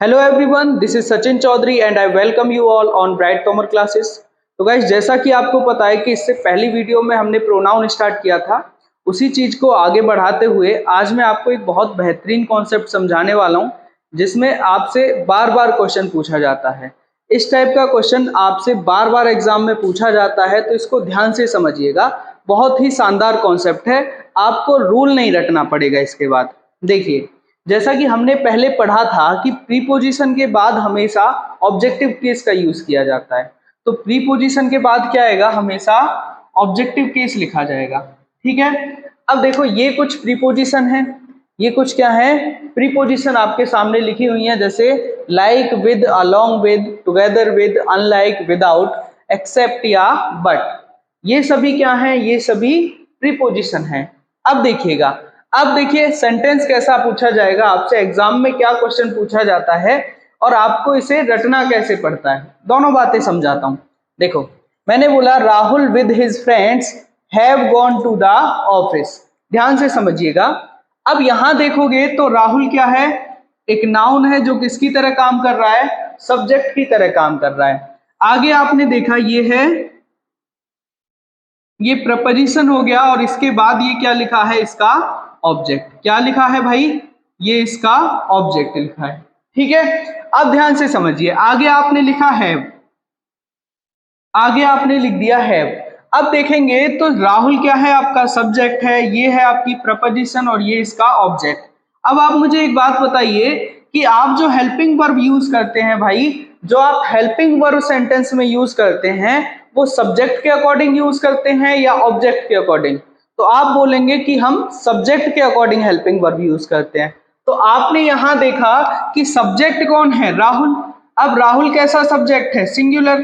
Hello everyone, this is Sachin Chaudhary and I welcome you all on bright commerce classes. तो guys, जैसा कि आपको पता है कि इससे पहली वीडियो में हमने प्रोनाउन स्टार्ट किया था, उसी चीज को आगे बढ़ाते हुए आज मैं आपको एक बहुत बेहतरीन कॉन्सेप्ट समझाने वाला हूं, जिसमें आपसे बार बार क्वेश्चन पूछा जाता है। इस टाइप का क्वेश्चन आपसे बार बार एग्जाम में पूछा जाता है, तो इसको ध्यान से समझिएगा। बहुत ही शानदार कॉन्सेप्ट है, आपको रूल नहीं रटना पड़ेगा। इसके बाद देखिए, जैसा कि हमने पहले पढ़ा था कि प्रीपोजिशन के बाद हमेशा ऑब्जेक्टिव केस का यूज किया जाता है। तो प्रीपोजिशन के बाद क्या आएगा, हमेशा ऑब्जेक्टिव केस लिखा जाएगा। ठीक है, अब देखो ये कुछ प्रीपोजिशन है, ये कुछ क्या है, प्रीपोजिशन आपके सामने लिखी हुई है, जैसे like, with, along with, together with, unlike, without, except या बट। ये सभी क्या है, ये सभी प्रीपोजिशन है। अब देखिएगा, अब देखिए सेंटेंस कैसा पूछा जाएगा आपसे, एग्जाम में क्या क्वेश्चन पूछा जाता है और आपको इसे रटना कैसे पड़ता है, दोनों बातें समझाता हूं। देखो, मैंने बोला Rahul with his friends have gone to the office. ध्यान से समझिएगा। अब यहां देखोगे तो राहुल क्या है, एक नाउन है जो किसकी तरह काम कर रहा है, सब्जेक्ट की तरह काम कर रहा है। आगे आपने देखा ये है, ये प्रपोजिशन हो गया और इसके बाद ये क्या लिखा है, इसका ऑब्जेक्ट। क्या लिखा है भाई, ये इसका ऑब्जेक्ट लिखा है। ठीक है, अब ध्यान से समझिए। आगे आपने लिखा हैव, आगे आपने लिख दिया हैव। अब देखेंगे तो राहुल क्या है, आपका सब्जेक्ट है, ये है आपकी प्रपोजिशन और ये इसका ऑब्जेक्ट। अब आप मुझे एक बात बताइए कि आप जो हेल्पिंग वर्ब यूज करते हैं भाई, जो आप हेल्पिंग वर्ब सेंटेंस में यूज करते हैं, वो सब्जेक्ट के अकॉर्डिंग यूज करते हैं या ऑब्जेक्ट के अकॉर्डिंग? तो आप बोलेंगे कि हम सब्जेक्ट के अकॉर्डिंग हेल्पिंग वर्ब यूज करते हैं। तो आपने यहां देखा कि सब्जेक्ट कौन है, राहुल। अब राहुल कैसा सब्जेक्ट है, सिंगुलर।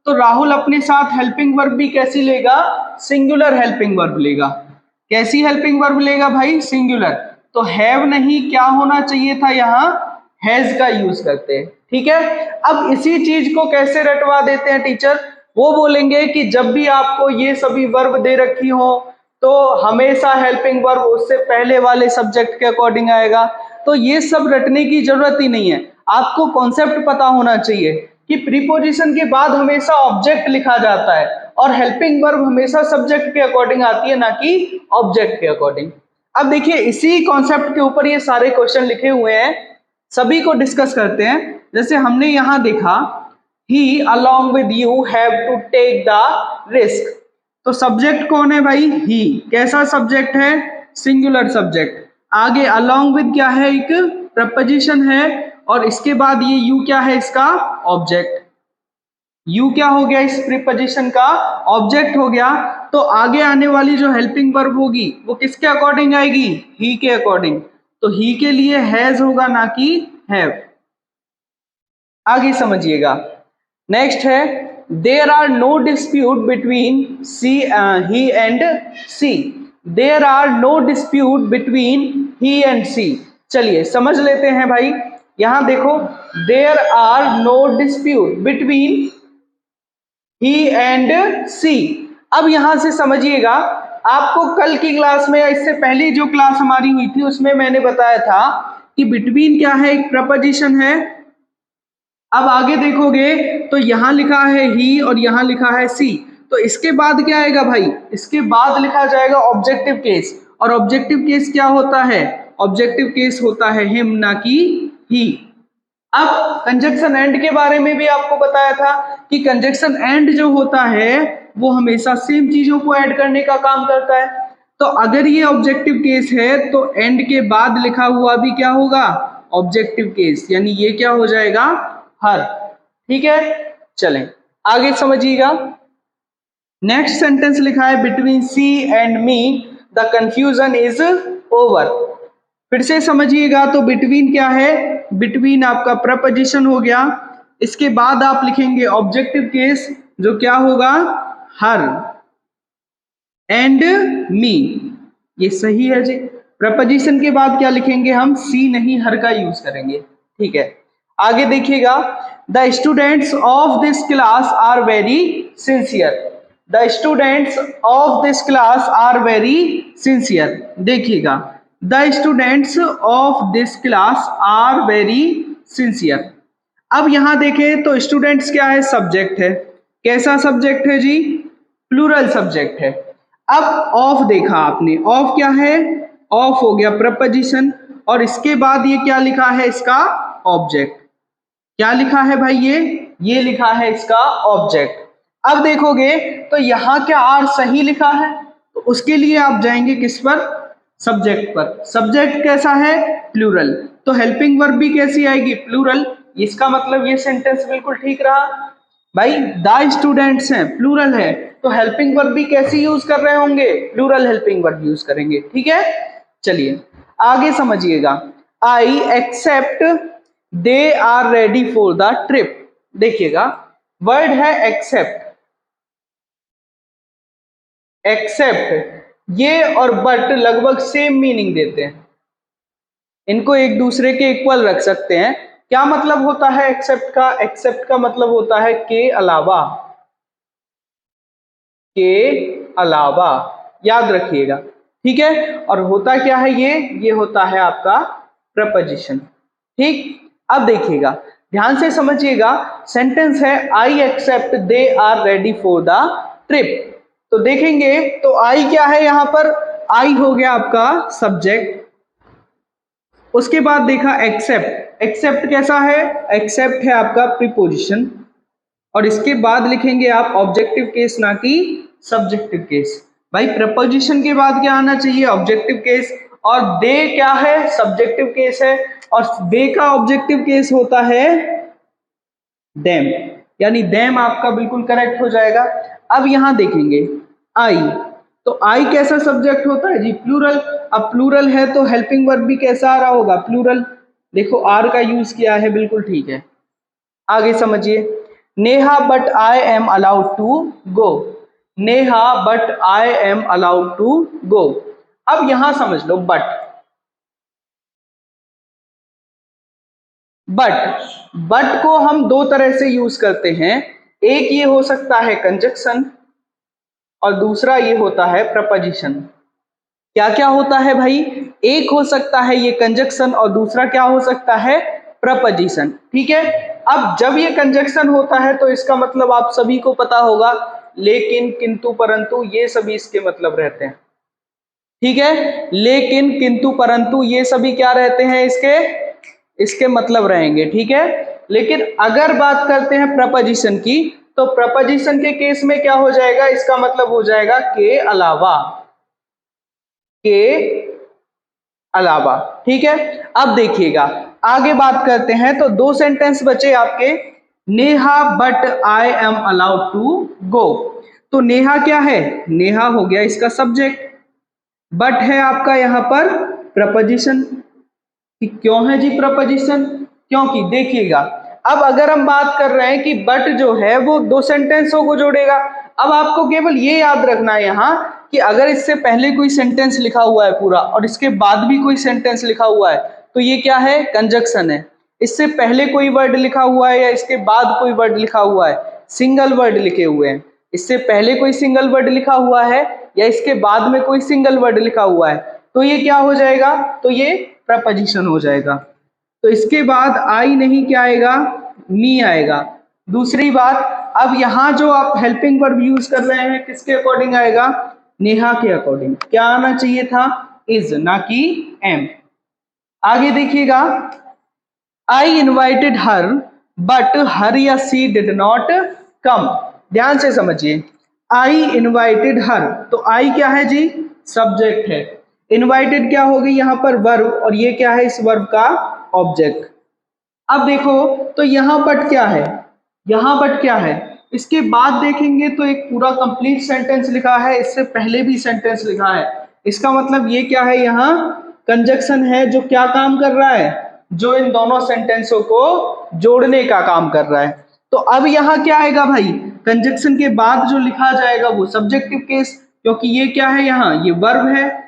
तो राहुल अपने साथ हेल्पिंग वर्ब भी कैसी लेगा, सिंगुलर हेल्पिंग वर्ब लेगा। कैसी हेल्पिंग वर्ब लेगा भाई, सिंगुलर। तो हैव नहीं, क्या होना चाहिए था यहाँ, हैज का यूज करते हैं। ठीक है, अब इसी चीज को कैसे रटवा देते हैं टीचर, वो बोलेंगे कि जब भी आपको ये सभी वर्ब दे रखी हो तो हमेशा हेल्पिंग वर्ब उससे पहले वाले सब्जेक्ट के अकॉर्डिंग आएगा। तो ये सब रटने की जरूरत ही नहीं है, आपको कॉन्सेप्ट पता होना चाहिए कि प्रीपोजिशन के बाद हमेशा ऑब्जेक्ट लिखा जाता है और हेल्पिंग वर्ब हमेशा सब्जेक्ट के अकॉर्डिंग आती है, ना कि ऑब्जेक्ट के अकॉर्डिंग। अब देखिए, इसी कॉन्सेप्ट के ऊपर ये सारे क्वेश्चन लिखे हुए हैं, सभी को डिस्कस करते हैं। जैसे हमने यहां देखा, he along with you have to take the risk. तो सब्जेक्ट कौन है भाई, ही। कैसा सब्जेक्ट है, सिंगुलर सब्जेक्ट। आगे अलोंग विद क्या है, एक प्रपोजिशन है, और इसके बाद ये यू क्या है, इसका ऑब्जेक्ट। यू क्या हो गया, इस प्रीपोजिशन का ऑब्जेक्ट हो गया। तो आगे आने वाली जो हेल्पिंग वर्ब होगी वो किसके अकॉर्डिंग आएगी, ही के अकॉर्डिंग। तो ही के लिए हैज होगा, ना कि हैव। आगे समझिएगा। नेक्स्ट है, there are no dispute between she he and she. There are no dispute between he and she. चलिए समझ लेते हैं भाई। यहां देखो, there are no dispute between he and she. अब यहां से समझिएगा, आपको कल की क्लास में या इससे पहले जो क्लास हमारी हुई थी उसमें मैंने बताया था कि बिटवीन क्या है, एक प्रपोजिशन है। अब आगे देखोगे तो यहां लिखा है ही और यहां लिखा है सी। तो इसके बाद क्या आएगा भाई, इसके बाद लिखा जाएगा ऑब्जेक्टिव केस। और ऑब्जेक्टिव केस क्या होता है, ऑब्जेक्टिव केस होता है हिम, ना कि ही। अब कंजक्शन एंड के बारे में भी आपको बताया था कि कंजक्शन एंड जो होता है वो हमेशा सेम चीजों को ऐड करने का काम करता है। तो अगर ये ऑब्जेक्टिव केस है तो एंड के बाद लिखा हुआ भी क्या होगा, ऑब्जेक्टिव केस, यानी ये क्या हो जाएगा, हर। ठीक है, चलें आगे समझिएगा। नेक्स्ट सेंटेंस लिखा है, between C and me the confusion is over. फिर से समझिएगा, तो बिटवीन क्या है, बिटवीन आपका प्रपोजिशन हो गया। इसके बाद आप लिखेंगे ऑब्जेक्टिव केस, जो क्या होगा, हर एंड मी। ये सही है जी। प्रपोजिशन के बाद क्या लिखेंगे हम, सी नहीं हर का यूज करेंगे। ठीक है, आगे देखिएगा, the students of this class are very sincere. The students of this class are very sincere. देखिएगा, the students of this class are very sincere. अब यहाँ देखें तो स्टूडेंट्स क्या है, सब्जेक्ट है। कैसा सब्जेक्ट है जी, प्लूरल सब्जेक्ट है। अब ऑफ देखा आपने, ऑफ क्या है, ऑफ हो गया प्रपोजिशन, और इसके बाद ये क्या लिखा है, इसका ऑब्जेक्ट। क्या लिखा है भाई, ये लिखा है इसका ऑब्जेक्ट। अब देखोगे तो यहाँ क्या आर सही लिखा है, तो उसके लिए आप जाएंगे किस पर, सब्जेक्ट पर। सब्जेक्ट कैसा है, प्लूरल, तो हेल्पिंग वर्ब भी कैसी आएगी, प्लूरल। इसका मतलब ये सेंटेंस बिल्कुल ठीक रहा भाई। द स्टूडेंट्स हैं, प्लूरल है, तो हेल्पिंग वर्ब भी कैसी यूज कर रहे होंगे, प्लूरल हेल्पिंग वर्ब यूज करेंगे। ठीक है, चलिए आगे समझिएगा। I except they are ready for the trip. देखिएगा वर्ड है एक्सेप्ट, एक्सेप्ट ये और बट लगभग सेम मीनिंग देते हैं, इनको एक दूसरे के इक्वल रख सकते हैं। क्या मतलब होता है एक्सेप्ट का, एक्सेप्ट का मतलब होता है के अलावा, के अलावा, याद रखिएगा। ठीक है, और होता क्या है, ये होता है आपका प्रपोजिशन। ठीक, अब देखिएगा ध्यान से समझिएगा, सेंटेंस है I except they are ready for the trip. तो देखेंगे तो आई क्या है, यहां पर आई हो गया आपका सब्जेक्ट। उसके बाद देखा एक्सेप्ट, एक्सेप्ट कैसा है, एक्सेप्ट है आपका प्रीपोजिशन, और इसके बाद लिखेंगे आप ऑब्जेक्टिव केस, ना कि सब्जेक्टिव केस। भाई प्रपोजिशन के बाद क्या आना चाहिए, ऑब्जेक्टिव केस, और दे क्या है, सब्जेक्टिव केस है, और दे का ऑब्जेक्टिव केस होता है देम, यानी देम आपका बिल्कुल करेक्ट हो जाएगा। अब यहां देखेंगे आई, तो आई कैसा सब्जेक्ट होता है जी, प्लूरल। अब प्लूरल है तो हेल्पिंग वर्ब भी कैसा आ रहा होगा, प्लूरल। देखो आर का यूज किया है, बिल्कुल ठीक है। आगे समझिए, Neha but I am allowed to go, Neha but I am allowed to go. अब यहां समझ लो बट को हम दो तरह से यूज करते हैं। एक ये हो सकता है कंजक्शन, और दूसरा ये होता है प्रपोजिशन। क्या क्या होता है भाई, एक हो सकता है ये कंजक्शन, और दूसरा क्या हो सकता है, प्रपोजिशन। ठीक है, अब जब ये कंजक्शन होता है तो इसका मतलब आप सभी को पता होगा, लेकिन किंतु परंतु ये सभी इसके मतलब रहते हैं। ठीक है, लेकिन किंतु परंतु ये सभी क्या रहते हैं, इसके मतलब रहेंगे। ठीक है, लेकिन अगर बात करते हैं प्रपोजिशन की, तो प्रपोजिशन के केस में क्या हो जाएगा, इसका मतलब हो जाएगा के अलावा, के अलावा। ठीक है, अब देखिएगा आगे बात करते हैं, तो दो सेंटेंस बचे आपके, Neha but I am allowed to go. तो नेहा क्या है, नेहा हो गया इसका सब्जेक्ट, बट है आपका यहां पर प्रपोजिशन। क्यों है जी प्रपोजिशन, क्योंकि देखिएगा अब अगर हम बात कर रहे हैं कि बट जो है वो दो सेंटेंसों को जोड़ेगा। अब आपको केवल ये याद रखना है यहाँ कि अगर इससे पहले कोई सेंटेंस लिखा हुआ है पूरा, और इसके बाद भी कोई सेंटेंस लिखा हुआ है, तो ये क्या है, कंजक्शन है। इससे पहले कोई वर्ड लिखा हुआ है या इसके बाद कोई वर्ड लिखा हुआ है, सिंगल वर्ड लिखे हुए हैं, इससे पहले कोई सिंगल वर्ड लिखा हुआ है या इसके बाद में कोई सिंगल वर्ड लिखा हुआ है, तो ये क्या हो जाएगा, तो ये प्रपोजिशन हो जाएगा। तो इसके बाद आई नहीं, क्या आएगा, मी आएगा। दूसरी बात, अब यहाँ जो आप हेल्पिंग वर्ब यूज कर रहे हैं किसके अकॉर्डिंग आएगा, नेहा के अकॉर्डिंग। क्या आना चाहिए था, इज, ना कि एम। आगे देखिएगा, आई इन्वाइटेड हर बट हर या सी डिड नॉट कम। ध्यान से समझिए, आई इन्वाइटेड हर, तो आई क्या है जी, सब्जेक्ट है, इन्वाइटेड क्या होगी यहाँ पर, वर्ब, और ये क्या है, इस वर्ब का ऑब्जेक्ट। अब देखो तो यहाँ बट क्या है, यहाँ बट क्या है, इसके बाद देखेंगे तो एक पूरा कंप्लीट सेंटेंस लिखा है, इससे पहले भी सेंटेंस लिखा है। इसका मतलब ये क्या है, यहाँ कंजक्शन है जो क्या काम कर रहा है, जो इन दोनों सेंटेंसों को जोड़ने का काम कर रहा है। तो अब यहाँ क्या आएगा भाई, कंजक्शन के बाद जो लिखा जाएगा वो सब्जेक्टिव केस, क्योंकि ये क्या है, यहाँ ये वर्ब है,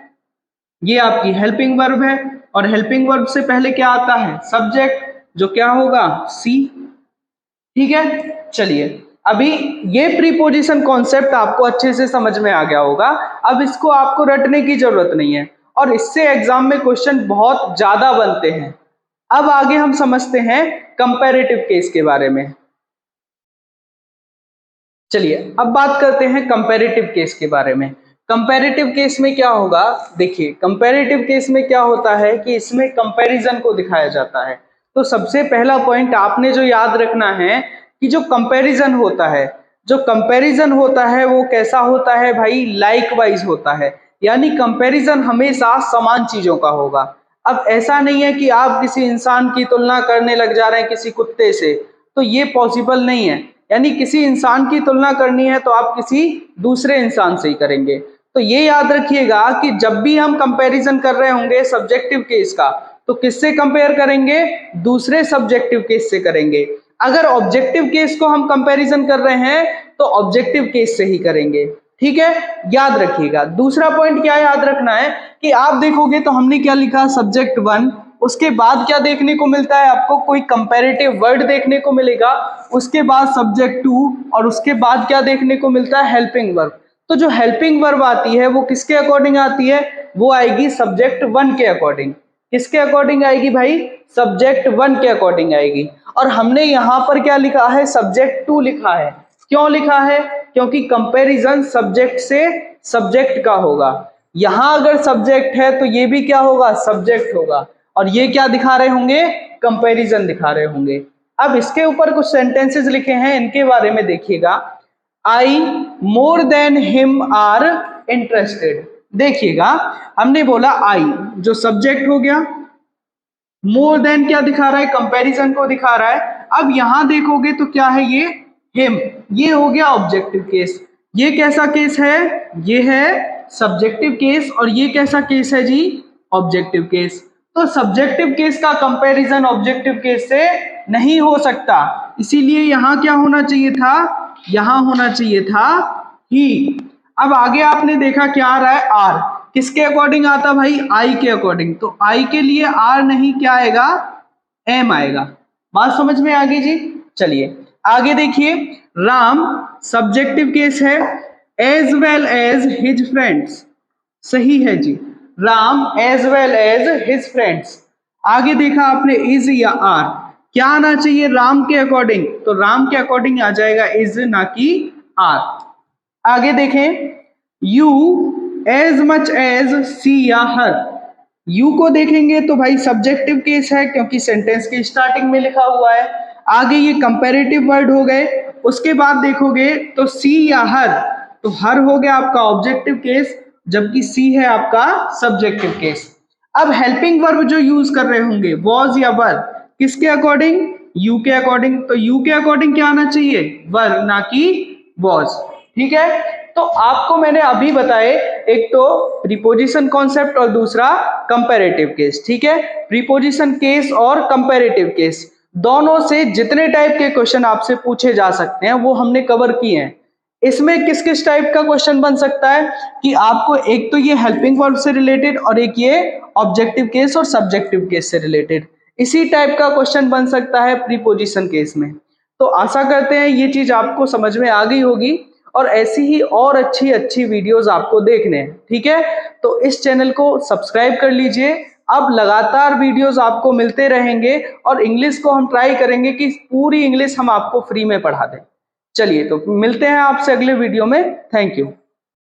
ये आपकी हेल्पिंग वर्ब है, और हेल्पिंग वर्ब से पहले क्या आता है, सब्जेक्ट, जो क्या होगा, सी। ठीक है, चलिए अभी ये प्रीपोजिशन कॉन्सेप्ट आपको अच्छे से समझ में आ गया होगा। अब इसको आपको रटने की जरूरत नहीं है, और इससे एग्जाम में क्वेश्चन बहुत ज्यादा बनते हैं। अब आगे हम समझते हैं कंपैरेटिव केस के बारे में। चलिए अब बात करते हैं कंपैरेटिव केस के बारे में। कंपैरेटिव केस में क्या होगा, देखिए कंपैरेटिव केस में क्या होता है कि इसमें कंपैरिजन को दिखाया जाता है। तो सबसे पहला पॉइंट आपने जो याद रखना है कि जो कंपैरिजन होता है, जो कंपैरिजन होता है वो कैसा होता है भाई, लाइक वाइज होता है, यानी कंपैरिजन हमेशा समान चीजों का होगा। अब ऐसा नहीं है कि आप किसी इंसान की तुलना करने लग जा रहे हैं किसी कुत्ते से, तो ये पॉसिबल नहीं है। यानी किसी इंसान की तुलना करनी है तो आप किसी दूसरे इंसान से ही करेंगे। तो ये याद रखिएगा कि जब भी हम कंपैरिजन कर रहे होंगे सब्जेक्टिव केस का, तो किससे कंपेयर करेंगे, दूसरे सब्जेक्टिव केस से करेंगे। अगर ऑब्जेक्टिव केस को हम कंपैरिजन कर रहे हैं तो ऑब्जेक्टिव केस से ही करेंगे, ठीक है, याद रखिएगा। दूसरा पॉइंट क्या याद रखना है कि आप देखोगे तो हमने क्या लिखा, सब्जेक्ट 1, उसके बाद क्या देखने को मिलता है आपको, कोई कंपैरेटिव वर्ड देखने को मिलेगा, उसके बाद सब्जेक्ट 2 और उसके बाद क्या देखने को मिलता है, हेल्पिंग वर्ब। तो जो हेल्पिंग वर्ब आती है वो किसके अकॉर्डिंग आती है, वो आएगी सब्जेक्ट 1 के अकॉर्डिंग। किसके अकॉर्डिंग आएगी भाई, सब्जेक्ट 1 के अकॉर्डिंग आएगी। और हमने यहां पर क्या लिखा है, सब्जेक्ट 2 लिखा है। क्यों लिखा है, क्योंकि कंपैरिजन सब्जेक्ट से सब्जेक्ट का होगा। यहां अगर सब्जेक्ट है तो ये भी क्या होगा, सब्जेक्ट होगा, और ये क्या दिखा रहे होंगे, कंपैरिजन दिखा रहे होंगे। अब इसके ऊपर कुछ सेंटेंसेस लिखे हैं, इनके बारे में देखिएगा। I more than him are interested. देखिएगा हमने बोला आई, जो सब्जेक्ट हो गया, मोर देन क्या दिखा रहा है, कंपैरिजन को दिखा रहा है। अब यहां देखोगे तो क्या है, ये हिम, ये हो गया ऑब्जेक्टिव केस। ये कैसा केस है, ये है सब्जेक्टिव केस, और ये कैसा केस है जी, ऑब्जेक्टिव केस। तो सब्जेक्टिव केस का कंपैरिजन ऑब्जेक्टिव केस से नहीं हो सकता, इसीलिए यहां क्या होना चाहिए था, यहां होना चाहिए था ही। अब आगे आपने देखा क्या आ रहा है, आर, किसके अकॉर्डिंग आता भाई, आई के अकॉर्डिंग। तो आई के लिए आर नहीं, क्या आएगा, एम आएगा। बात समझ में आ गई जी। चलिए आगे देखिए, राम सब्जेक्टिव केस है, as well as his friends, सही है जी, Ram as well as his friends. आगे देखा आपने इज या आर, क्या आना चाहिए, राम के अकॉर्डिंग, तो राम के अकॉर्डिंग आ जाएगा इज, ना कि आर। आगे देखें, यू एज मच एज सी या हर, यू को देखेंगे तो भाई सब्जेक्टिव केस है क्योंकि सेंटेंस की स्टार्टिंग में लिखा हुआ है। आगे ये कंपैरेटिव वर्ड हो गए। उसके बाद देखोगे तो सी या हर, तो हर हो गया आपका ऑब्जेक्टिव केस, जबकि सी है आपका सब्जेक्टिव केस। अब हेल्पिंग वर्ब जो यूज कर रहे होंगे, वॉज या वर, किसके अकॉर्डिंग, यू के अकॉर्डिंग। तो यू के अकॉर्डिंग क्या आना चाहिए, वर, ना कि वॉज, ठीक है। तो आपको मैंने अभी बताए, एक तो प्रीपोजिशन कॉन्सेप्ट और दूसरा कंपैरेटिव केस, ठीक है। प्रीपोजिशन केस और कंपैरेटिव केस दोनों से जितने टाइप के क्वेश्चन आपसे पूछे जा सकते हैं वो हमने कवर किए हैं। इसमें किस किस टाइप का क्वेश्चन बन सकता है कि आपको एक तो ये हेल्पिंग वर्ब से रिलेटेड और एक ये ऑब्जेक्टिव केस और सब्जेक्टिव केस से रिलेटेड, इसी टाइप का क्वेश्चन बन सकता है प्रीपोजिशन केस में। तो आशा करते हैं ये चीज आपको समझ में आ गई होगी, और ऐसी ही और अच्छी अच्छी वीडियोस आपको देखने हैं, ठीक है। तो इस चैनल को सब्सक्राइब कर लीजिए, अब लगातार वीडियोस आपको मिलते रहेंगे, और इंग्लिश को हम ट्राई करेंगे कि पूरी इंग्लिश हम आपको फ्री में पढ़ा दें। चलिए तो मिलते हैं आपसे अगले वीडियो में, थैंक यू।